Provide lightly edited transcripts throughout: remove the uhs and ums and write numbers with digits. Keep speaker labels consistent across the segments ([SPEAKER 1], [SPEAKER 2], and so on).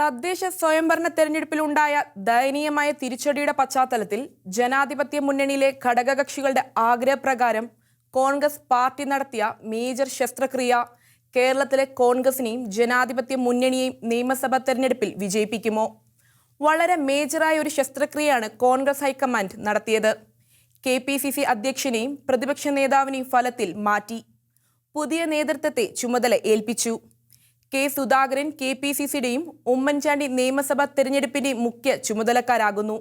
[SPEAKER 1] തദ്ദേശ സ്വയംഭരണ തെരഞ്ഞെടുപ്പിലുണ്ടായ ദയനീയമായ തിരിച്ചടിയുടെ പശ്ചാത്തലത്തിൽ ജനാധിപത്യ മുന്നണിയിലെ ഘടകകക്ഷികളുടെ ആഗ്രഹപ്രകാരം കോൺഗ്രസ് പാർട്ടി നടത്തിയ മേജർ ശസ്ത്രക്രിയ കേരളത്തിലെ കോൺഗ്രസിനെയും ജനാധിപത്യ മുന്നണിയെയും നിയമസഭാ തെരഞ്ഞെടുപ്പിൽ വിജയിപ്പിക്കുമോ? വളരെ മേജറായ ഒരു ശസ്ത്രക്രിയയാണ് കോൺഗ്രസ് ഹൈക്കമാൻഡ് നടത്തിയത്. KPCC അധ്യക്ഷനെയും പ്രതിപക്ഷ നേതാവിനെയും ഫലത്തിൽ മാറ്റി പുതിയ നേതൃത്വത്തെ ചുമതല ഏൽപ്പിച്ചു. K. സുധാകരൻ KPCCയുടെയും ഉമ്മൻചാണ്ടി നിയമസഭാ തെരഞ്ഞെടുപ്പിന്റെ മുഖ്യ ചുമതലക്കാരാകുന്നു.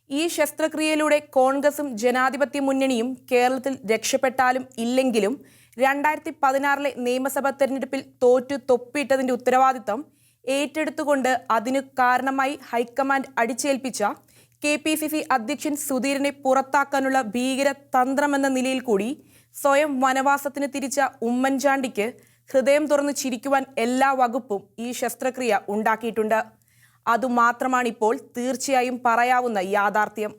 [SPEAKER 1] ഈ ശസ്ത്രക്രിയയിലൂടെ കോൺഗ്രസും ജനാധിപത്യ മുന്നണിയും കേരളത്തിൽ രക്ഷപ്പെട്ടാലും ഇല്ലെങ്കിലും 2016 നിയമസഭാ തെരഞ്ഞെടുപ്പിൽ തോറ്റു തൊപ്പിയിട്ടതിന്റെ ഉത്തരവാദിത്തം ഏറ്റെടുത്തുകൊണ്ട് അതിനു കാരണമായി ഹൈക്കമാൻഡ് അടിച്ചേൽപ്പിച്ച KPCC അധ്യക്ഷൻ സുധീരനെ പുറത്താക്കാനുള്ള ഭീകര തന്ത്രമെന്ന നിലയിൽ കൂടി സ്വയം വനവാസത്തിന് തിരിച്ച ഉമ്മൻചാണ്ടിക്ക് ഹൃദയം തുറന്ന് ചിരിക്കുവാൻ എല്ലാ വകുപ്പും ഈ ശസ്ത്രക്രിയ ഉണ്ടാക്കിയിട്ടുണ്ട്. അതുമാത്രമാണിപ്പോൾ തീർച്ചയായും പറയാവുന്ന യാഥാർത്ഥ്യം.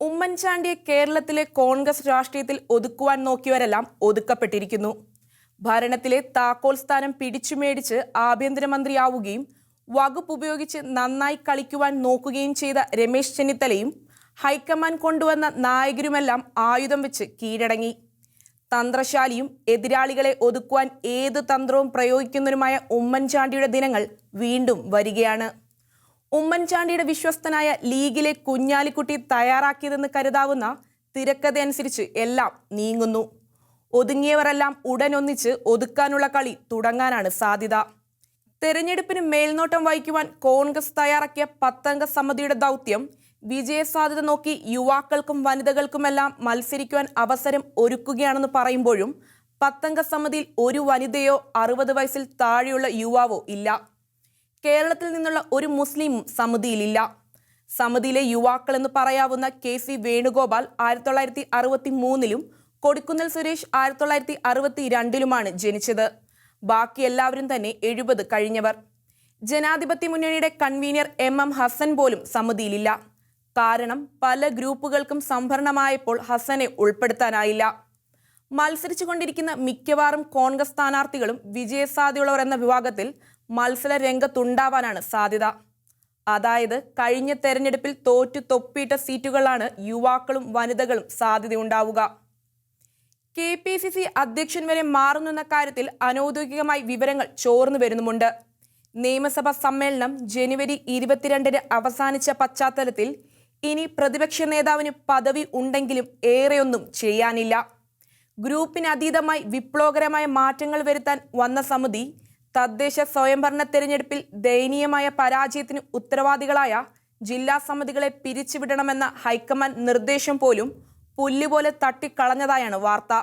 [SPEAKER 1] ഉമ്മൻചാണ്ടിയെ കേരളത്തിലെ കോൺഗ്രസ് രാഷ്ട്രീയത്തിൽ ഒതുക്കുവാൻ നോക്കിയവരെല്ലാം ഒതുക്കപ്പെട്ടിരിക്കുന്നു. ഭരണത്തിലെ താക്കോൽ സ്ഥാനം പിടിച്ചുമേടിച്ച് ആഭ്യന്തരമന്ത്രിയാവുകയും വകുപ്പ് ഉപയോഗിച്ച് നന്നായി കളിക്കുവാൻ നോക്കുകയും ചെയ്ത രമേശ് ചെന്നിത്തലയും ഹൈക്കമാൻഡ് കൊണ്ടുവന്ന നായകരുമെല്ലാം ആയുധം വെച്ച് കീഴടങ്ങി. തന്ത്രശാലിയും എതിരാളികളെ ഒതുക്കുവാൻ ഏത് തന്ത്രവും പ്രയോഗിക്കുന്നവരുമായ ഉമ്മൻചാണ്ടിയുടെ ദിനങ്ങൾ വീണ്ടും വരികയാണ്. ഉമ്മൻചാണ്ടിയുടെ വിശ്വസ്തനായ ലീഗിലെ കുഞ്ഞാലിക്കുട്ടി തയ്യാറാക്കിയതെന്ന് കരുതാവുന്ന തിരക്കഥയനുസരിച്ച് എല്ലാം നീങ്ങുന്നു. ഒതുങ്ങിയവരെല്ലാം ഉടനൊന്നിച്ച് ഒതുക്കാനുള്ള കളി തുടങ്ങാനാണ് സാധ്യത. തെരഞ്ഞെടുപ്പിന് മേൽനോട്ടം വഹിക്കുവാൻ കോൺഗ്രസ് തയ്യാറാക്കിയ 10 അംഗ സമിതിയുടെ ദൗത്യം വിജയസാധ്യത നോക്കി യുവാക്കൾക്കും വനിതകൾക്കുമെല്ലാം മത്സരിക്കുവാൻ അവസരം ഒരുക്കുകയാണെന്ന് പറയുമ്പോഴും 10 അംഗ സമിതിയിൽ ഒരു വനിതയോ 60 വയസ്സിൽ താഴെയുള്ള യുവാവോ ഇല്ല. കേരളത്തിൽ നിന്നുള്ള ഒരു മുസ്ലിമും സമിതിയിലില്ല. സമിതിയിലെ യുവാക്കൾ എന്ന് പറയാവുന്ന KC വേണുഗോപാൽ 1963-ലും കൊടിക്കുന്നിൽ സുരേഷ് 1962-ലുമാണ് ജനിച്ചത്. ബാക്കി എല്ലാവരും തന്നെ 70 കഴിഞ്ഞവർ. ജനാധിപത്യ മുന്നണിയുടെ കൺവീനർ MM ഹസൻ പോലും സമിതിയിലില്ല. കാരണം പല ഗ്രൂപ്പുകൾക്കും സംഭരണമായപ്പോൾ ഹസനെ ഉൾപ്പെടുത്താനായില്ല. മത്സരിച്ചു കൊണ്ടിരിക്കുന്ന മിക്കവാറും കോൺഗ്രസ് സ്ഥാനാർത്ഥികളും വിജയസാധ്യതയുള്ളവർ എന്ന വിഭാഗത്തിൽ മത്സര രംഗത്തുണ്ടാവാനാണ് സാധ്യത. അതായത് കഴിഞ്ഞ തെരഞ്ഞെടുപ്പിൽ തോറ്റു തൊപ്പിയിട്ട സീറ്റുകളാണ് യുവാക്കളും വനിതകളും സാധ്യതയുണ്ടാവുക. KPCC അധ്യക്ഷൻ വരെ മാറുന്നെന്ന കാര്യത്തിൽ അനൗദ്യോഗികമായി വിവരങ്ങൾ ചോർന്നു വരുന്നുമുണ്ട്. നിയമസഭാ സമ്മേളനം ജനുവരി 22-ന് അവസാനിച്ച പശ്ചാത്തലത്തിൽ ഇനി പ്രതിപക്ഷ നേതാവിന് പദവി ഉണ്ടെങ്കിലും ഏറെയൊന്നും ചെയ്യാനില്ല. ഗ്രൂപ്പിന് അതീതമായി വിപ്ലവകരമായ മാറ്റങ്ങൾ വരുത്താൻ വന്ന സമിതി തദ്ദേശ സ്വയംഭരണ തെരഞ്ഞെടുപ്പിൽ ദയനീയമായ പരാജയത്തിന് ഉത്തരവാദികളായ ജില്ലാ സമിതികളെ പിരിച്ചുവിടണമെന്ന ഹൈക്കമാൻഡ് നിർദ്ദേശം പോലും പുല്ലുപോലെ തട്ടിക്കളഞ്ഞതായാണ് വാർത്ത.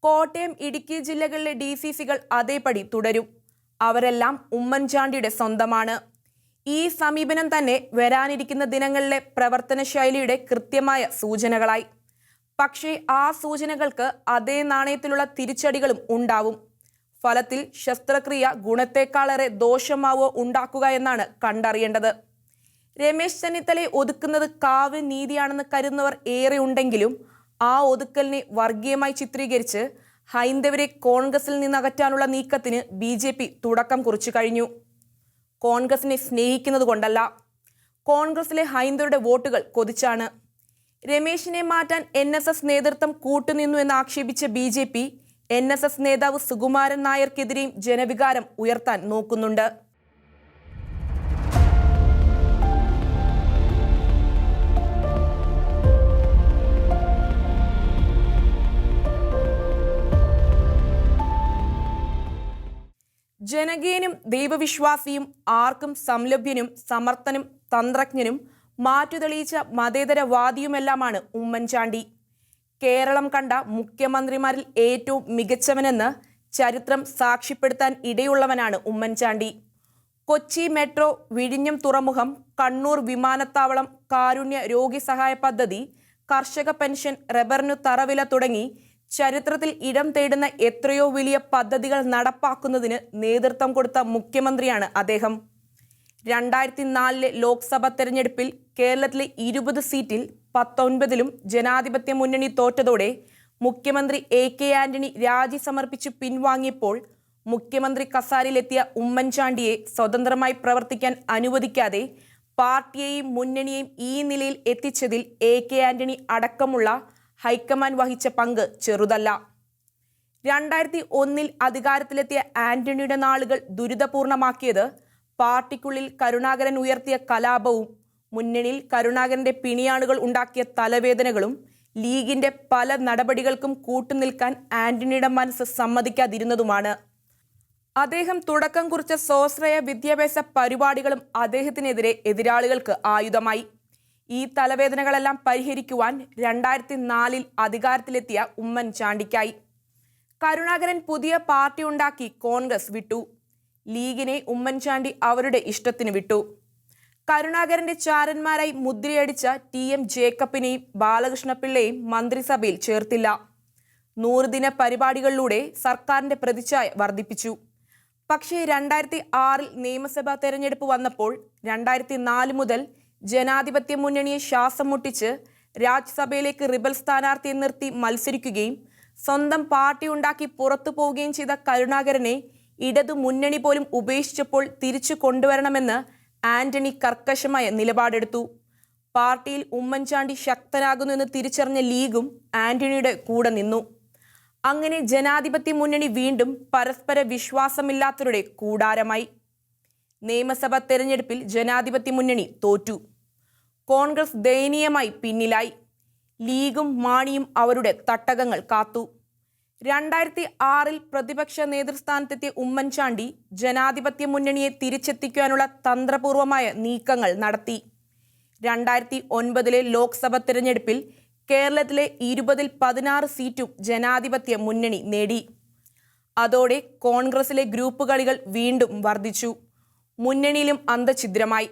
[SPEAKER 1] കോട്ടയം, ഇടുക്കി ജില്ലകളിലെ DCCകൾ അതേപടി തുടരും. അവരെല്ലാം ഉമ്മൻചാണ്ടിയുടെ സ്വന്തമാണ്. ഈ സമീപനം തന്നെ വരാനിരിക്കുന്ന ദിനങ്ങളിലെ പ്രവർത്തന ശൈലിയുടെ കൃത്യമായ സൂചനകളായി. പക്ഷേ ആ സൂചനകൾക്ക് അതേ നാണയത്തിലുള്ള തിരിച്ചടികളും ഉണ്ടാവും. ഫലത്തിൽ ശസ്ത്രക്രിയ ഗുണത്തെക്കാളേറെ ദോഷമാവോ ഉണ്ടാക്കുക എന്നാണ് കണ്ടറിയേണ്ടത്. രമേശ് ചെന്നിത്തലയെ ഒതുക്കുന്നത് കാവ്യ നീതിയാണെന്ന് കരുതുന്നവർ ഏറെ ഉണ്ടെങ്കിലും ആ ഒതുക്കലിനെ വർഗീയമായി ചിത്രീകരിച്ച് ഹൈന്ദവരെ കോൺഗ്രസിൽ നിന്നകറ്റാനുള്ള നീക്കത്തിന് BJP തുടക്കം കുറിച്ചു കഴിഞ്ഞു. കോൺഗ്രസിനെ സ്നേഹിക്കുന്നത് കൊണ്ടല്ല, കോൺഗ്രസിലെ ഹൈന്ദവരുടെ വോട്ടുകൾ കൊതിച്ചാണ്. രമേശിനെ മാറ്റാൻ NSS നേതൃത്വം കൂട്ടുനിന്നു എന്ന് ആക്ഷേപിച്ച BJP NSS നേതാവ് സുകുമാരൻ നായർക്കെതിരെയും ജനവികാരം ഉയർത്താൻ നോക്കുന്നുണ്ട്. ജനകീയനും ദൈവവിശ്വാസിയും ആർക്കും സംലഭ്യനും സമർത്ഥനും തന്ത്രജ്ഞനും മാറ്റുതെളിയിച്ച മതേതരവാദിയുമെല്ലാമാണ് ഉമ്മൻചാണ്ടി. കേരളം കണ്ട മുഖ്യമന്ത്രിമാരിൽ ഏറ്റവും മികച്ചവനെന്ന് ചരിത്രം സാക്ഷ്യപ്പെടുത്താൻ ഇടയുള്ളവനാണ് ഉമ്മൻചാണ്ടി. കൊച്ചി മെട്രോ, വിഴിഞ്ഞം തുറമുഖം, കണ്ണൂർ വിമാനത്താവളം, കാരുണ്യ രോഗി സഹായ പദ്ധതി, കർഷക പെൻഷൻ, റബ്ബറിനു തറവില തുടങ്ങി ചരിത്രത്തിൽ ഇടം തേടുന്ന എത്രയോ വലിയ പദ്ധതികൾ നടപ്പാക്കുന്നതിന് നേതൃത്വം കൊടുത്ത മുഖ്യമന്ത്രിയാണ് അദ്ദേഹം. 2004 ലോക്സഭാ തെരഞ്ഞെടുപ്പിൽ കേരളത്തിലെ 20 സീറ്റിൽ 19ലും ജനാധിപത്യ മുന്നണി തോറ്റതോടെ മുഖ്യമന്ത്രി AK ആന്റണി രാജി സമർപ്പിച്ചു പിൻവാങ്ങിയപ്പോൾ മുഖ്യമന്ത്രി കസാരയിലെത്തിയ ഉമ്മൻചാണ്ടിയെ സ്വതന്ത്രമായി പ്രവർത്തിക്കാൻ അനുവദിക്കാതെ പാർട്ടിയെയും മുന്നണിയെയും ഈ നിലയിൽ എത്തിച്ചതിൽ AK ആന്റണി അടക്കമുള്ള ഹൈക്കമാൻഡ് വഹിച്ച പങ്ക് ചെറുതല്ല. 2001 അധികാരത്തിലെത്തിയ ആന്റണിയുടെ നാളുകൾ ദുരിതപൂർണമാക്കിയത് പാർട്ടിക്കുള്ളിൽ കരുണാകരൻ ഉയർത്തിയ കലാപവും മുന്നണിയിൽ കരുണാകരന്റെ പിണിയാണുകൾ ഉണ്ടാക്കിയ തലവേദനകളും ലീഗിന്റെ പല നടപടികൾക്കും കൂട്ടുനിൽക്കാൻ ആന്റണിയുടെ മനസ്സ് സമ്മതിക്കാതിരുന്നതുമാണ്. അദ്ദേഹം തുടക്കം കുറിച്ച സ്വാശ്രയ വിദ്യാഭ്യാസ പരിപാടികളും അദ്ദേഹത്തിനെതിരെ എതിരാളികൾക്ക് ആയുധമായി. ഈ തലവേദനകളെല്ലാം പരിഹരിക്കുവാൻ 2004 അധികാരത്തിലെത്തിയ ഉമ്മൻചാണ്ടിക്കായി. കരുണാകരൻ പുതിയ പാർട്ടി ഉണ്ടാക്കി കോൺഗ്രസ് വിട്ടു. ലീഗിനെ ഉമ്മൻചാണ്ടി അവരുടെ ഇഷ്ടത്തിന് വിട്ടു. കരുണാകരന്റെ ചാരന്മാരായി മുദ്രയടിച്ച TM ജേക്കബിനെയും ബാലകൃഷ്ണപിള്ളയെയും മന്ത്രിസഭയിൽ ചേർത്തില്ല. 100 ദിന പരിപാടികളിലൂടെ സർക്കാരിന്റെ പ്രതിച്ഛായ വർദ്ധിപ്പിച്ചു. പക്ഷേ 2006 നിയമസഭാ തെരഞ്ഞെടുപ്പ് വന്നപ്പോൾ 2004 മുതൽ ജനാധിപത്യ മുന്നണിയെ ശ്വാസം മുട്ടിച്ച് രാജ്യസഭയിലേക്ക് റിബൽ സ്ഥാനാർത്ഥിയെ നിർത്തി മത്സരിക്കുകയും സ്വന്തം പാർട്ടി ഉണ്ടാക്കി പുറത്തു പോവുകയും ചെയ്ത കരുണാകരനെ ഇടതു മുന്നണി പോലും ഉപേക്ഷിച്ചപ്പോൾ തിരിച്ചു കൊണ്ടുവരണമെന്ന് ആന്റണി കർക്കശമായ നിലപാടെടുത്തു. പാർട്ടിയിൽ ഉമ്മൻചാണ്ടി ശക്തനാകുന്നുവെന്ന് തിരിച്ചറിഞ്ഞ ലീഗും ആന്റണിയുടെ കൂടെ നിന്നു. അങ്ങനെ ജനാധിപത്യ മുന്നണി വീണ്ടും പരസ്പര വിശ്വാസമില്ലാത്തവരുടെ കൂടാരമായി. നിയമസഭാ തെരഞ്ഞെടുപ്പിൽ ജനാധിപത്യ മുന്നണി തോറ്റു. കോൺഗ്രസ് ദയനീയമായി പിന്നിലായി. ലീഗും മാണിയും അവരുടെ തട്ടകങ്ങൾ കാത്തു. 2006 പ്രതിപക്ഷ നേതൃസ്ഥാനത്തെത്തിയ ഉമ്മൻചാണ്ടി ജനാധിപത്യ മുന്നണിയെ തിരിച്ചെത്തിക്കുവാനുള്ള തന്ത്രപൂർവമായ നീക്കങ്ങൾ നടത്തി. 2009 ലോക്സഭാ തെരഞ്ഞെടുപ്പിൽ കേരളത്തിലെ 20ൽ 16 സീറ്റും ജനാധിപത്യ മുന്നണി നേടി. അതോടെ കോൺഗ്രസിലെ ഗ്രൂപ്പ് കളികൾ വീണ്ടും വർദ്ധിച്ചു. മുന്നണിയിലും അന്തഛിദ്രമായി.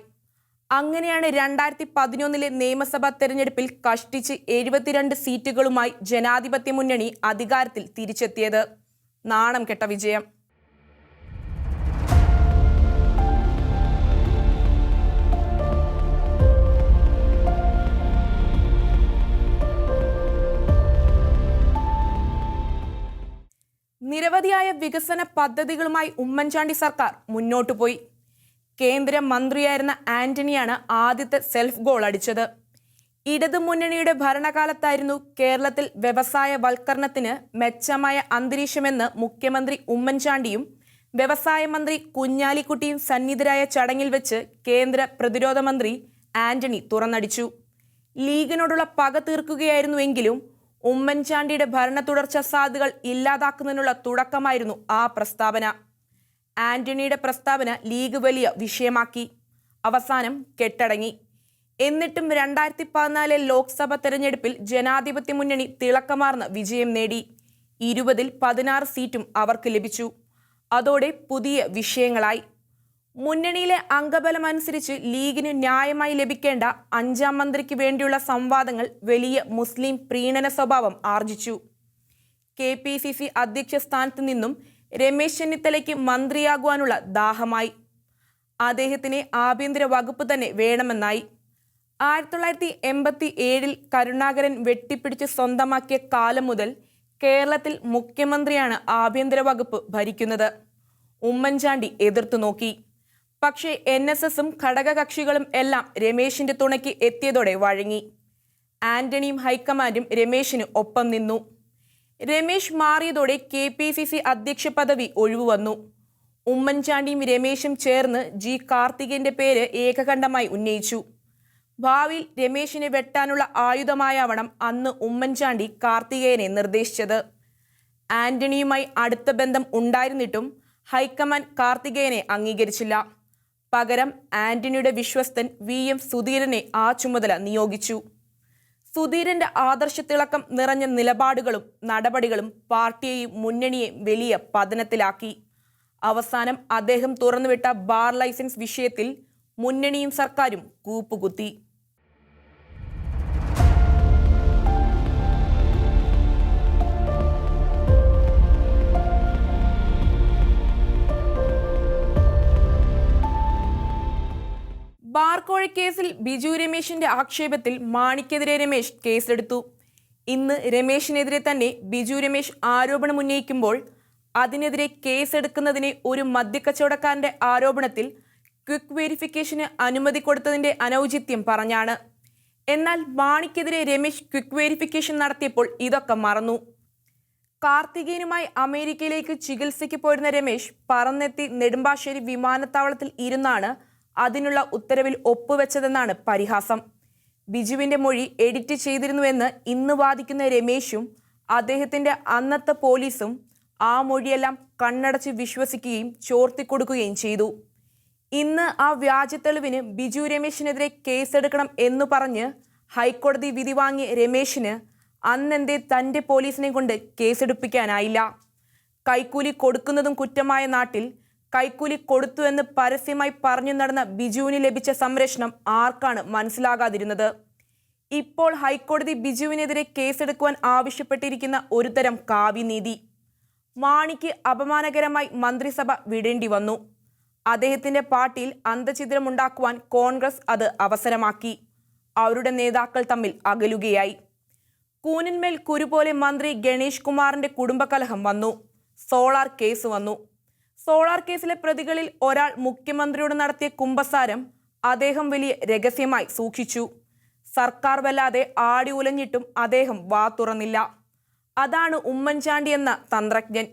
[SPEAKER 1] അങ്ങനെയാണ് 2011 നിയമസഭാ തെരഞ്ഞെടുപ്പിൽ കഷ്ടിച്ച് 72 സീറ്റുകളുമായി ജനാധിപത്യ മുന്നണി അധികാരത്തിൽ തിരിച്ചെത്തിയത്. നാണം കെട്ട വിജയം. നിരവധിയായ വികസന പദ്ധതികളുമായി ഉമ്മൻചാണ്ടി സർക്കാർ മുന്നോട്ടു പോയി. കേന്ദ്ര മന്ത്രിയായിരുന്ന ആന്റണിയാണ് ആദ്യത്തെ സെൽഫ് ഗോൾ അടിച്ചത്. ഇടതുമുന്നണിയുടെ ഭരണകാലത്തായിരുന്നു കേരളത്തിൽ വ്യവസായവൽക്കരണത്തിന് മെച്ചമായ അന്തരീക്ഷമെന്ന് മുഖ്യമന്ത്രി ഉമ്മൻചാണ്ടിയും വ്യവസായ മന്ത്രി കുഞ്ഞാലിക്കുട്ടിയും സന്നിധരായ ചടങ്ങിൽ വെച്ച് കേന്ദ്ര പ്രതിരോധ മന്ത്രി ആന്റണി തുറന്നടിച്ചു. ലീഗിനോടുള്ള പക തീർക്കുകയായിരുന്നുവെങ്കിലും ഉമ്മൻചാണ്ടിയുടെ ഭരണ തുടർച്ചാ സാധ്യതകൾ ഇല്ലാതാക്കുന്നതിനുള്ള തുടക്കമായിരുന്നു ആ പ്രസ്താവന. ആന്റണിയുടെ പ്രസ്താവന ലീഗ് വലിയ വിഷയമാക്കി. അവസാനം കെട്ടടങ്ങി. എന്നിട്ടും 2014 ലോക്സഭാ തെരഞ്ഞെടുപ്പിൽ ജനാധിപത്യ മുന്നണി തിളക്കമാർന്ന വിജയം നേടി. 20ൽ 16 സീറ്റും അവർക്ക് ലഭിച്ചു. അതോടെ പുതിയ വിഷയങ്ങളായി. മുന്നണിയിലെ അംഗബലമനുസരിച്ച് ലീഗിന് ന്യായമായി ലഭിക്കേണ്ട 5ാം മന്ത്രിക്ക് വേണ്ടിയുള്ള സംവാദങ്ങൾ വലിയ മുസ്ലിം പ്രീണന സ്വഭാവം ആർജിച്ചു. KPCC അധ്യക്ഷ സ്ഥാനത്ത് നിന്നും രമേശ് ചെന്നിത്തലയ്ക്ക് മന്ത്രിയാകുവാനുള്ള ദാഹമായി. അദ്ദേഹത്തിന് ആഭ്യന്തര വകുപ്പ് തന്നെ വേണമെന്നായി. 1987 കരുണാകരൻ വെട്ടിപ്പിടിച്ച് സ്വന്തമാക്കിയ കാലം മുതൽ കേരളത്തിൽ മുഖ്യമന്ത്രിയാണ് ആഭ്യന്തര വകുപ്പ് ഭരിക്കുന്നത്. ഉമ്മൻചാണ്ടി എതിർത്തു നോക്കി. പക്ഷേ NSSും ഘടകകക്ഷികളും എല്ലാം രമേശിന്റെ തുണയ്ക്ക് എത്തിയതോടെ വഴങ്ങി. ആന്റണിയും ഹൈക്കമാൻഡും രമേശിന് ഒപ്പം നിന്നു. രമേശ് മാറിയതോടെ KPCC അധ്യക്ഷ പദവി ഒഴിവുവന്നു. ഉമ്മൻചാണ്ടിയും രമേശും ചേർന്ന് കാർത്തികേയന്റെ പേര് ഏകകണ്ഠമായി ഉന്നയിച്ചു. ഭാവിയിൽ രമേശിനെ വെട്ടാനുള്ള ആയുധമായാവണം അന്ന് ഉമ്മൻചാണ്ടി കാർത്തികേയനെ നിർദ്ദേശിച്ചത്. ആന്റണിയുമായി അടുത്ത ബന്ധം ഉണ്ടായിരുന്നിട്ടും ഹൈക്കമാൻഡ് കാർത്തികേയനെ അംഗീകരിച്ചില്ല. പകരം ആന്റണിയുടെ വിശ്വസ്തൻ VM സുധീരനെ ആ ചുമതല നിയോഗിച്ചു. സുധീരന്റെ ആദർശത്തിളക്കം നിറഞ്ഞ നിലപാടുകളും നടപടികളും പാർട്ടിയെയും മുന്നണിയെയും വലിയ പതനത്തിലാക്കി. അവസാനം അദ്ദേഹം തുറന്നുവിട്ട ബാർ ലൈസൻസ് വിഷയത്തിൽ മുന്നണിയും സർക്കാരും കൂപ്പുകുത്തി. കേസിൽ ബിജു രമേശിന്റെ ആക്ഷേപത്തിൽ മാണിക്കെതിരെ രമേശ് കേസെടുത്തു. ഇന്ന് രമേശിനെതിരെ തന്നെ ബിജു രമേശ് ആരോപണം ഉന്നയിക്കുമ്പോൾ അതിനെതിരെ കേസെടുക്കുന്നതിനെ ഒരു മദ്യക്കച്ചവടക്കാരന്റെ ആരോപണത്തിൽ ക്വിക്ക് വെരിഫിക്കേഷന് അനുമതി കൊടുത്തതിന്റെ അനൗചിത്യം പറഞ്ഞാണ്. എന്നാൽ മാണിക്കെതിരെ രമേശ് ക്വിക്ക് വെരിഫിക്കേഷൻ നടത്തിയപ്പോൾ ഇതൊക്കെ മറന്നു. കാർത്തികേയനുമായി അമേരിക്കയിലേക്ക് ചികിത്സയ്ക്ക് പോയിരുന്ന രമേശ് പറന്നെത്തി നെടുമ്പാശ്ശേരി വിമാനത്താവളത്തിൽ ഇരുന്നാണ് അതിനുള്ള ഉത്തരവിൽ ഒപ്പുവെച്ചതെന്നാണ് പരിഹാസം. ബിജുവിന്റെ മൊഴി എഡിറ്റ് ചെയ്തിരുന്നുവെന്ന് ഇന്ന് വാദിക്കുന്ന രമേശും അദ്ദേഹത്തിന്റെ അന്നത്തെ പോലീസും ആ മൊഴിയെല്ലാം കണ്ണടച്ച് വിശ്വസിക്കുകയും ചോർത്തിക്കൊടുക്കുകയും ചെയ്തു. ഇന്ന് ആ വ്യാജ തെളിവിന് ബിജു രമേശിനെതിരെ കേസെടുക്കണം എന്നു പറഞ്ഞ് ഹൈക്കോടതി വിധി വാങ്ങിയ രമേശിന് അന്നെന്തേ തന്റെ പോലീസിനെ കൊണ്ട് കേസെടുപ്പിക്കാനായില്ല? കൈക്കൂലി കൊടുക്കുന്നതും കുറ്റമായ നാട്ടിൽ കൈക്കൂലി കൊടുത്തുവെന്ന് പരസ്യമായി പറഞ്ഞു നടന്ന ബിജുവിന് ലഭിച്ച സംരക്ഷണം ആർക്കാണ് മനസ്സിലാകാതിരുന്നത്? ഇപ്പോൾ ഹൈക്കോടതി ബിജുവിനെതിരെ കേസെടുക്കുവാൻ ആവശ്യപ്പെട്ടിരിക്കുന്ന ഒരുതരം കാവ്യനീതി. മാണിക്ക് അപമാനകരമായി മന്ത്രിസഭ വിടേണ്ടി വന്നു. അദ്ദേഹത്തിന്റെ പാർട്ടിയിൽ അന്തഛിദ്രമുണ്ടാക്കുവാൻ കോൺഗ്രസ് അത് അവസരമാക്കി. അവരുടെ നേതാക്കൾ തമ്മിൽ അകലുകയായി. കൂനിന്മേൽ കുരുപോലെ മന്ത്രി ഗണേഷ് കുമാറിന്റെ കുടുംബകലഹം വന്നു. സോളാർ കേസ് വന്നു. സോളാർ കേസിലെ പ്രതികളിൽ ഒരാൾ മുഖ്യമന്ത്രിയോട് നടത്തിയ കുമ്പസാരം അദ്ദേഹം വലിയ രഹസ്യമായി സൂക്ഷിച്ചു. സർക്കാർ വല്ലാതെ ആടി ഉലഞ്ഞിട്ടും അദ്ദേഹം വാ തുറന്നില്ല. അതാണ് ഉമ്മൻചാണ്ടി എന്ന തന്ത്രജ്ഞൻ.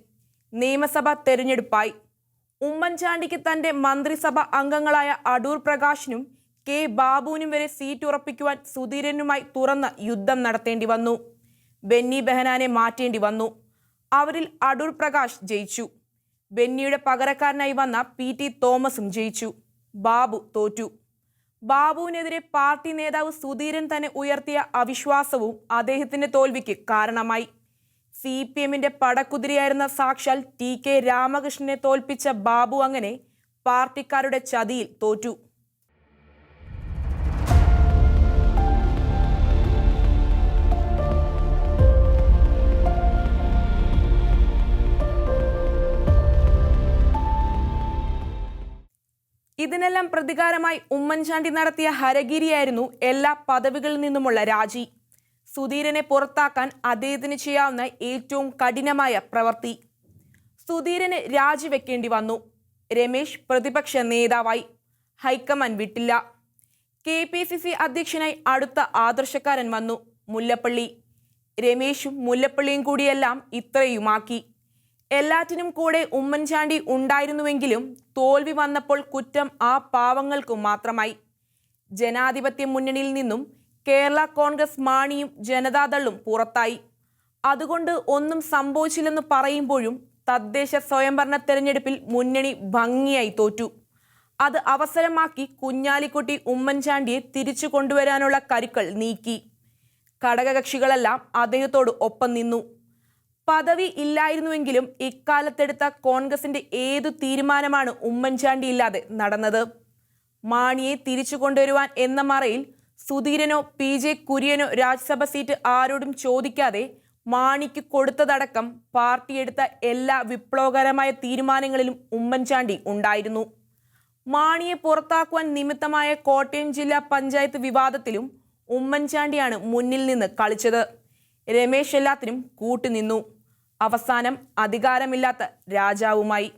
[SPEAKER 1] നിയമസഭാ തെരഞ്ഞെടുപ്പായി. ഉമ്മൻചാണ്ടിക്ക് തന്റെ മന്ത്രിസഭ അംഗങ്ങളായ അടൂർ പ്രകാശിനും കെ ബാബുവിനും വരെ സീറ്റ് ഉറപ്പിക്കുവാൻ സുധീരനുമായി തുറന്ന യുദ്ധം നടത്തേണ്ടി വന്നു. ബെന്നി ബെഹനാനെ മാറ്റേണ്ടി വന്നു. അവരിൽ അടൂർ പ്രകാശ് ജയിച്ചു. ബെന്നിയുടെ പകരക്കാരനായി വന്ന PT തോമസും ജയിച്ചു. ബാബു തോറ്റു. ബാബുവിനെതിരെ പാർട്ടി നേതാവ് സുധീരൻ തന്നെ ഉയർത്തിയ അവിശ്വാസവും അദ്ദേഹത്തിന്റെ തോൽവിക്ക് കാരണമായി. CPMന്റെ പടക്കുതിരയായിരുന്ന സാക്ഷാൽ TK രാമകൃഷ്ണനെ തോൽപ്പിച്ച ബാബു അങ്ങനെ പാർട്ടിക്കാരുടെ ചതിയിൽ തോറ്റു. ഇതിനെല്ലാം പ്രതികാരമായി ഉമ്മൻചാണ്ടി നടത്തിയ ഹരഗിരിയായിരുന്നു എല്ലാ പദവികളിൽ നിന്നുമുള്ള രാജി. സുധീരനെ പുറത്താക്കാൻ അദ്ദേഹത്തിന് ചെയ്യാവുന്ന ഏറ്റവും കഠിനമായ പ്രവൃത്തി. സുധീരന് രാജിവെക്കേണ്ടി വന്നു. രമേശ് പ്രതിപക്ഷ നേതാവായി. ഹൈക്കമാൻഡ് വിട്ടില്ല. KPCC അധ്യക്ഷനായി അടുത്ത ആദർശക്കാരൻ വന്നു, മുല്ലപ്പള്ളി. രമേശും മുല്ലപ്പള്ളിയും കൂടിയെല്ലാം ഇത്രയുമാക്കി. എല്ലാറ്റിനും കൂടെ ഉമ്മൻചാണ്ടി ഉണ്ടായിരുന്നുവെങ്കിലും തോൽവി വന്നപ്പോൾ കുറ്റം ആ പാവങ്ങൾക്കു മാത്രമായി. ജനാധിപത്യ മുന്നണിയിൽ നിന്നും കേരള കോൺഗ്രസ് മാണിയും ജനതാദളും പുറത്തായി. അതുകൊണ്ട് ഒന്നും സംഭവിച്ചില്ലെന്ന് പറയുമ്പോഴും തദ്ദേശ സ്വയംഭരണ തെരഞ്ഞെടുപ്പിൽ മുന്നണി ഭംഗിയായി തോറ്റു. അത് അവസരമാക്കി കുഞ്ഞാലിക്കുട്ടി ഉമ്മൻചാണ്ടിയെ തിരിച്ചു കൊണ്ടുവരാനുള്ള കരുക്കൾ നീക്കി. ഘടകകക്ഷികളെല്ലാം അദ്ദേഹത്തോട് ഒപ്പം നിന്നു. പദവി ഇല്ലായിരുന്നുവെങ്കിലും ഇക്കാലത്തെടുത്ത കോൺഗ്രസിന്റെ ഏതു തീരുമാനമാണ് ഉമ്മൻചാണ്ടി ഇല്ലാതെ നടന്നത്? മാണിയെ തിരിച്ചു കൊണ്ടുവരുവാൻ എന്ന മറയിൽ സുധീരനോ PJ കുര്യനോ രാജ്യസഭ സീറ്റ് ആരോടും ചോദിക്കാതെ മാണിക്ക് കൊടുത്തതടക്കം പാർട്ടി എടുത്ത എല്ലാ വിപ്ലവകരമായ തീരുമാനങ്ങളിലും ഉമ്മൻചാണ്ടി ഉണ്ടായിരുന്നു. മാണിയെ പുറത്താക്കുവാൻ നിമിത്തമായ കോട്ടയം ജില്ലാ പഞ്ചായത്ത് വിവാദത്തിലും ഉമ്മൻചാണ്ടിയാണ് മുന്നിൽ നിന്ന് കളിച്ചത്. രമേശ് എല്ലാത്തിനും കൂട്ടുനിന്നു. അവസാനം അധികാരമില്ലാത്ത രാജാവുമായി.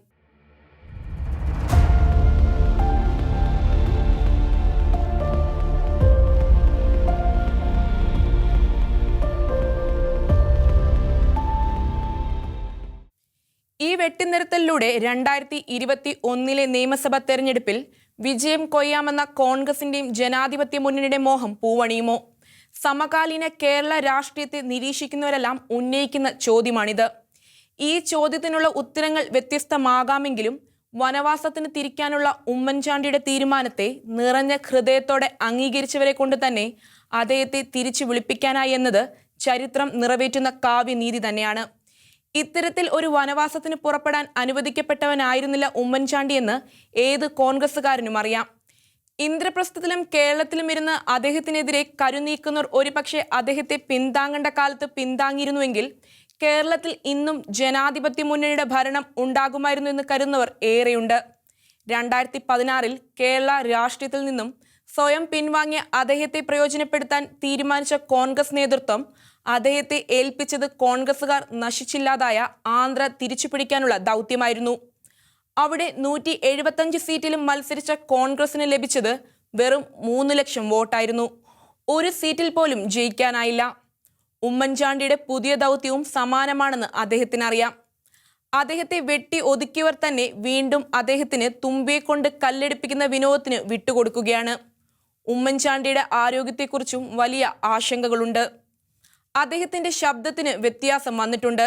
[SPEAKER 1] ഈ വെട്ടിനിർത്തലിലൂടെ 2021 നിയമസഭാ തെരഞ്ഞെടുപ്പിൽ വിജയം കൊയ്യാമെന്ന കോൺഗ്രസിന്റെയും ജനാധിപത്യ മുന്നണിയുടെ മോഹം പൂവണിയുമോ? സമകാലീന കേരള രാഷ്ട്രീയത്തെ നിരീക്ഷിക്കുന്നവരെല്ലാം ഉന്നയിക്കുന്ന ചോദ്യമാണിത്. ഈ ചോദ്യത്തിനുള്ള ഉത്തരങ്ങൾ വ്യത്യസ്തമാകാമെങ്കിലും വനവാസത്തിന് തിരിക്കാനുള്ള ഉമ്മൻചാണ്ടിയുടെ തീരുമാനത്തെ നിറഞ്ഞ ഹൃദയത്തോടെ അംഗീകരിച്ചവരെ കൊണ്ട് തന്നെ അദ്ദേഹത്തെ തിരിച്ചു വിളിപ്പിക്കാനായി എന്നത് ചരിത്രം നിറവേറ്റുന്ന കാവ്യനീതി തന്നെയാണ്. ഇത്തരത്തിൽ ഒരു വനവാസത്തിന് പുറപ്പെടാൻ അനുവദിക്കപ്പെട്ടവനായിരുന്നില്ല ഉമ്മൻചാണ്ടി എന്ന് ഏത് കോൺഗ്രസ്സുകാരനും അറിയാം. ഇന്ദ്രപ്രസ്ഥത്തിലും കേരളത്തിലും ഇരുന്ന് അദ്ദേഹത്തിനെതിരെ കരുനീക്കുന്നവർ ഒരുപക്ഷെ അദ്ദേഹത്തെ പിന്താങ്ങേണ്ട കാലത്ത് പിന്താങ്ങിയിരുന്നുവെങ്കിൽ കേരളത്തിൽ ഇന്നും ജനാധിപത്യ മുന്നണിയുടെ ഭരണം ഉണ്ടാകുമായിരുന്നു എന്ന് കരുതുന്നവർ ഏറെയുണ്ട്. 2016 കേരള രാഷ്ട്രീയത്തിൽ നിന്നും സ്വയം പിൻവാങ്ങിയ അദ്ദേഹത്തെ പ്രയോജനപ്പെടുത്താൻ തീരുമാനിച്ച കോൺഗ്രസ് നേതൃത്വം അദ്ദേഹത്തെ ഏൽപ്പിച്ചത് കോൺഗ്രസുകാർ നശിച്ചില്ലാതായ ആന്ധ്ര തിരിച്ചുപിടിക്കാനുള്ള ദൗത്യമായിരുന്നു. അവിടെ 175 സീറ്റിലും മത്സരിച്ച കോൺഗ്രസിന് ലഭിച്ചത് വെറും 3 ലക്ഷം വോട്ടായിരുന്നു. ഒരു സീറ്റിൽ പോലും ജയിക്കാനായില്ല. ഉമ്മൻചാണ്ടിയുടെ പുതിയ ദൗത്യവും സമാനമാണെന്ന് അദ്ദേഹത്തിനറിയാം. അദ്ദേഹത്തെ വെട്ടി ഒതുക്കിയവർ തന്നെ വീണ്ടും അദ്ദേഹത്തിന് തുമ്പിയെ കൊണ്ട് കല്ലെടുപ്പിക്കുന്ന വിനോദത്തിന് വിട്ടുകൊടുക്കുകയാണ്. ഉമ്മൻചാണ്ടിയുടെ ആരോഗ്യത്തെക്കുറിച്ചും വലിയ ആശങ്കകളുണ്ട്. അദ്ദേഹത്തിന്റെ ശബ്ദത്തിന് വ്യത്യാസം വന്നിട്ടുണ്ട്.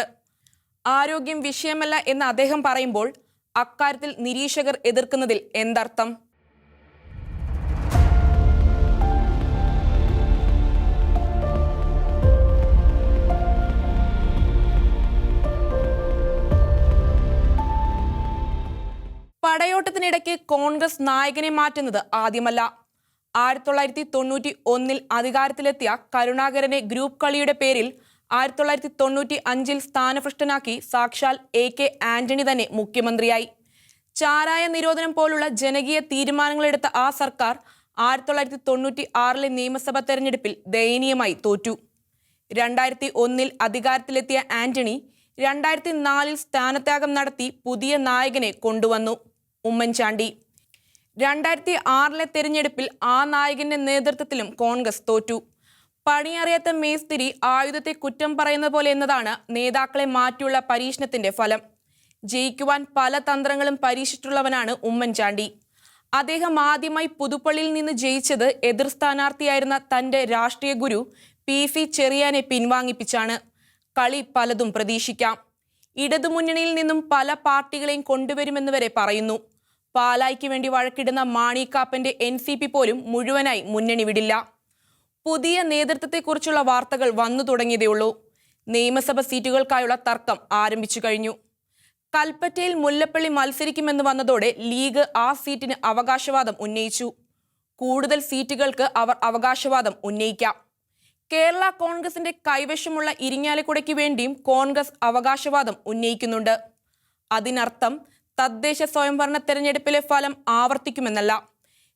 [SPEAKER 1] ആരോഗ്യം വിഷയമല്ല എന്ന് അദ്ദേഹം പറയുമ്പോൾ അക്കാര്യത്തിൽ നിരീക്ഷകർ എതിർക്കുന്നതിൽ എന്തർത്ഥം? പടയോട്ടത്തിനിടയ്ക്ക് കോൺഗ്രസ് നായകനെ മാറ്റുന്നത് ആദ്യമല്ല. 1991 അധികാരത്തിലെത്തിയ കരുണാകരനെ ഗ്രൂപ്പ് കളിയുടെ പേരിൽ 1995 സ്ഥാനഭ്രഷ്ടനാക്കി സാക്ഷാൽ AK ആന്റണി തന്നെ മുഖ്യമന്ത്രിയായി. ചാരായ നിരോധനം പോലുള്ള ജനകീയ തീരുമാനങ്ങളെടുത്ത ആ സർക്കാർ 1996 നിയമസഭാ തെരഞ്ഞെടുപ്പിൽ ദയനീയമായി തോറ്റു. 2001 അധികാരത്തിലെത്തിയ ആന്റണി 2004 സ്ഥാനത്യാഗം നടത്തി പുതിയ നായകനെ കൊണ്ടുവന്നു, ഉമ്മൻചാണ്ടി. 2006 തെരഞ്ഞെടുപ്പിൽ ആ നായകന്റെ നേതൃത്വത്തിലും കോൺഗ്രസ് തോറ്റു. പണിയറിയാത്ത മേസ്തിരി ആയുധത്തെ കുറ്റം പറയുന്ന പോലെ എന്നതാണ് നേതാക്കളെ മാറ്റിയുള്ള പരീക്ഷണത്തിന്റെ ഫലം. ജയിക്കുവാൻ പല തന്ത്രങ്ങളും പരീക്ഷിച്ചിട്ടുള്ളവനാണ് ഉമ്മൻചാണ്ടി. അദ്ദേഹം ആദ്യമായി പുതുപ്പള്ളിയിൽ നിന്ന് ജയിച്ചത് എതിർ സ്ഥാനാർത്ഥിയായിരുന്ന തന്റെ രാഷ്ട്രീയ ഗുരു PC ചെറിയാനെ പിൻവാങ്ങിപ്പിച്ചാണ്. കളി പലതും പ്രതീക്ഷിക്കാം. ഇടതുമുന്നണിയിൽ നിന്നും പല പാർട്ടികളെയും കൊണ്ടുവരുമെന്ന് വരെ പറയുന്നു. പാലായ്ക്ക് വേണ്ടി വഴക്കിടുന്ന മാണി കാപ്പന്റെ NCP പോലും മുഴുവനായി മുന്നണി വിടില്ല. പുതിയ നേതൃത്വത്തെക്കുറിച്ചുള്ള വാർത്തകൾ വന്നു തുടങ്ങിയതേയുള്ളൂ. നിയമസഭ സീറ്റുകൾക്കായുള്ള തർക്കം ആരംഭിച്ചു കഴിഞ്ഞു. കൽപ്പറ്റയിൽ മുല്ലപ്പള്ളി മത്സരിക്കുമെന്ന് വന്നതോടെ ലീഗ് ആ സീറ്റിന് അവകാശവാദം ഉന്നയിച്ചു. കൂടുതൽ സീറ്റുകൾക്ക് അവർ അവകാശവാദം ഉന്നയിക്കാം. കേരള കോൺഗ്രസിന്റെ കൈവശമുള്ള ഇരിങ്ങാലക്കുടയ്ക്ക് വേണ്ടിയും കോൺഗ്രസ് അവകാശവാദം ഉന്നയിക്കുന്നുണ്ട്. അതിനർത്ഥം തദ്ദേശ സ്വയംഭരണ തെരഞ്ഞെടുപ്പിലെ ഫലം ആവർത്തിക്കുമെന്നല്ല.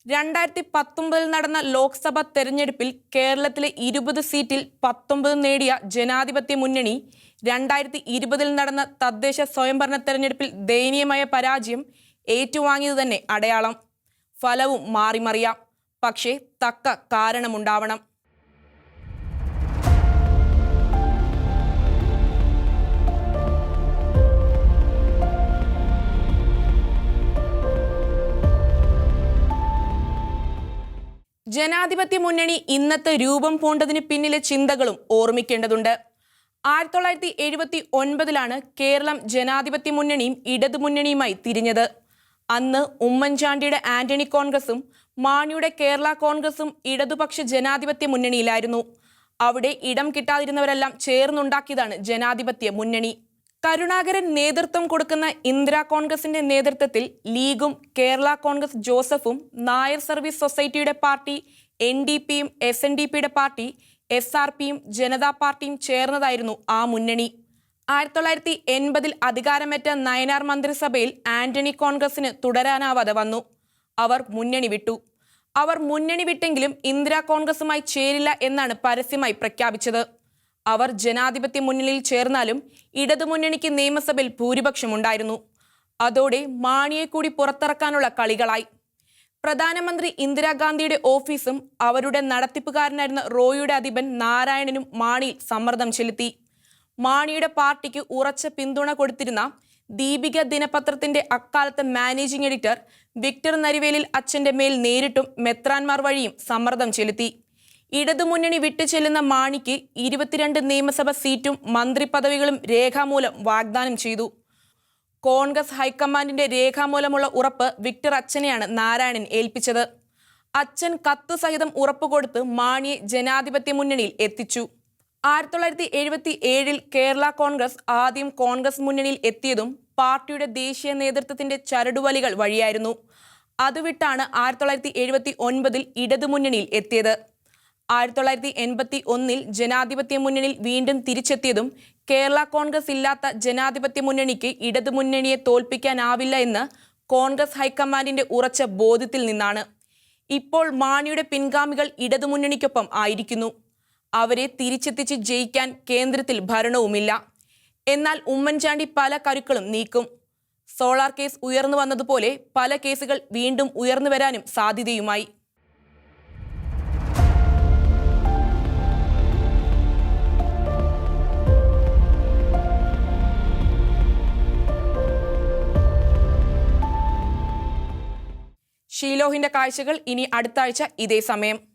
[SPEAKER 1] 2019 നടന്ന ലോക്സഭാ തെരഞ്ഞെടുപ്പിൽ കേരളത്തിലെ 20 സീറ്റിൽ 19 നേടിയ ജനാധിപത്യ മുന്നണി 2020 നടന്ന തദ്ദേശ സ്വയംഭരണ തെരഞ്ഞെടുപ്പിൽ ദയനീയമായ പരാജയം ഏറ്റുവാങ്ങിയത് തന്നെ അടയാളം. ഫലവും മാറിമറിയാം, പക്ഷേ തക്ക കാരണമുണ്ടാവണം. ജനാധിപത്യ മുന്നണി ഇന്നത്തെ രൂപം പൂണ്ടതിന് പിന്നിലെ ചിന്തകളും ഓർമ്മിക്കേണ്ടതുണ്ട്. 1979 കേരളം ജനാധിപത്യ മുന്നണിയും ഇടതുമുന്നണിയുമായി തിരിഞ്ഞത്. അന്ന് ഉമ്മൻചാണ്ടിയുടെ ആന്റണി കോൺഗ്രസും മാണിയുടെ കേരള കോൺഗ്രസും ഇടതുപക്ഷ ജനാധിപത്യ മുന്നണിയിലായിരുന്നു. അവിടെ ഇടം കിട്ടാതിരുന്നവരെല്ലാം ചേർന്നുണ്ടാക്കിയതാണ് ജനാധിപത്യ മുന്നണി. കരുണാകരൻ നേതൃത്വം കൊടുക്കുന്ന ഇന്ദിരാ കോൺഗ്രസിന്റെ നേതൃത്വത്തിൽ ലീഗും കേരള കോൺഗ്രസ് ജോസഫും നായർ സർവീസ് സൊസൈറ്റിയുടെ പാർട്ടി NDPയും SNDPയുടെ പാർട്ടി SRPയും ജനതാ പാർട്ടിയും ചേർന്നതായിരുന്നു ആ മുന്നണി. 1980 അധികാരമേറ്റ നയനാർ മന്ത്രിസഭയിൽ ആന്റണി കോൺഗ്രസിന് തുടരാനാവാതെ വന്നു. അവർ മുന്നണി വിട്ടു. അവർ മുന്നണി വിട്ടെങ്കിലും ഇന്ദിരാ കോൺഗ്രസുമായി ചേരില്ല എന്നാണ് പരസ്യമായി പ്രഖ്യാപിച്ചത്. അവർ ജനാധിപത്യ മുന്നണിയിൽ ചേർന്നാലും ഇടതുമുന്നണിക്ക് നിയമസഭയിൽ ഭൂരിപക്ഷമുണ്ടായിരുന്നു. അതോടെ മാണിയെ കൂടി പുറത്തിറക്കാനുള്ള കളികളായി. പ്രധാനമന്ത്രി ഇന്ദിരാഗാന്ധിയുടെ ഓഫീസും അവരുടെ നടത്തിപ്പുകാരനായിരുന്ന റോയുടെ അധിപൻ നാരായണനും മാണിയിൽ സമ്മർദ്ദം ചെലുത്തി. മാണിയുടെ പാർട്ടിക്ക് ഉറച്ച പിന്തുണ കൊടുത്തിരുന്ന ദീപിക ദിനപത്രത്തിന്റെ അക്കാലത്തെ മാനേജിംഗ് എഡിറ്റർ വിക്ടർ നരിവേലിൽ അച്ഛന്റെ മേൽ നേരിട്ടും മെത്രാൻമാർ വഴിയും സമ്മർദ്ദം ചെലുത്തി. ഇടതുമുന്നണി വിട്ടുചെല്ലുന്ന മാണിക്ക് 22 നിയമസഭ സീറ്റും മന്ത്രിപദവികളും രേഖാമൂലം വാഗ്ദാനം ചെയ്തു. കോൺഗ്രസ് ഹൈക്കമാൻഡിന്റെ രേഖാമൂലമുള്ള ഉറപ്പ് വിക്ടർ അച്ഛനെയാണ് നാരായണൻ ഏൽപ്പിച്ചത്. അച്ഛൻ കത്ത് സഹിതം ഉറപ്പുകൊടുത്ത് മാണിയെ ജനാധിപത്യ മുന്നണിയിൽ എത്തിച്ചു. 1977 കേരള കോൺഗ്രസ് ആദ്യം കോൺഗ്രസ് മുന്നണിയിൽ എത്തിയതും പാർട്ടിയുടെ ദേശീയ നേതൃത്വത്തിന്റെ ചരടുവലികൾ വഴിയായിരുന്നു. അതുവിട്ടാണ് 1979 ഇടതുമുന്നണിയിൽ എത്തിയത്. 1981 ജനാധിപത്യ മുന്നണിയിൽ വീണ്ടും തിരിച്ചെത്തിയതും കേരള കോൺഗ്രസ് ഇല്ലാത്ത ജനാധിപത്യ മുന്നണിക്ക് ഇടതുമുന്നണിയെ തോൽപ്പിക്കാനാവില്ല എന്ന് കോൺഗ്രസ് ഹൈക്കമാൻഡിന്റെ ഉറച്ച ബോധ്യത്തിൽ നിന്നാണ്. ഇപ്പോൾ മാണിയുടെ പിൻഗാമികൾ ഇടതുമുന്നണിക്കൊപ്പം ആയിരിക്കുന്നു. അവരെ തിരിച്ചെത്തിച്ച് ജയിക്കാൻ കേന്ദ്രത്തിൽ ഭരണവുമില്ല. എന്നാൽ ഉമ്മൻചാണ്ടി പല കരുക്കളും നീക്കും. സോളാർ കേസ് ഉയർന്നു വന്നതുപോലെ പല കേസുകൾ വീണ്ടും ഉയർന്നു വരാനും സാധ്യതയുമായി. ഷീലോഹിന്റെ കാഴ്ചകൾ ഇനി അടുത്ത ആഴ്ച ഇതേ സമയം.